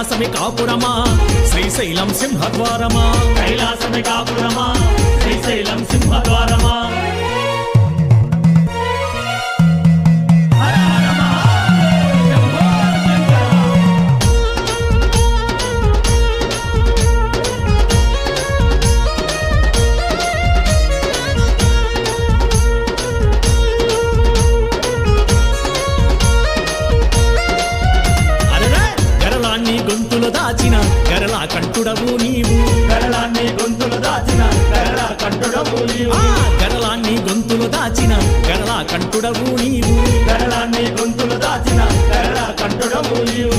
కైలాసమి కాపురమా శ్రీశైలం సింహద్వారమా కైలాసమి కాపురమా శ్రీశైలం సింహద్వారమా హర హర మహాదేవ్ శంభో శంకర. అరెరే గరళాన్ని గొంతులు దాచిన గరళా కంఠుడవు నీవు గరళాన్ని గొంతులు దాచిన గరళ కంఠుడవు నీవు. గరళాన్ని గొంతులు దాచిన గరళా కంఠుడవు నీవు గరళాన్ని గొంతులు దాచిన గరళ కంఠుడవు నీవు.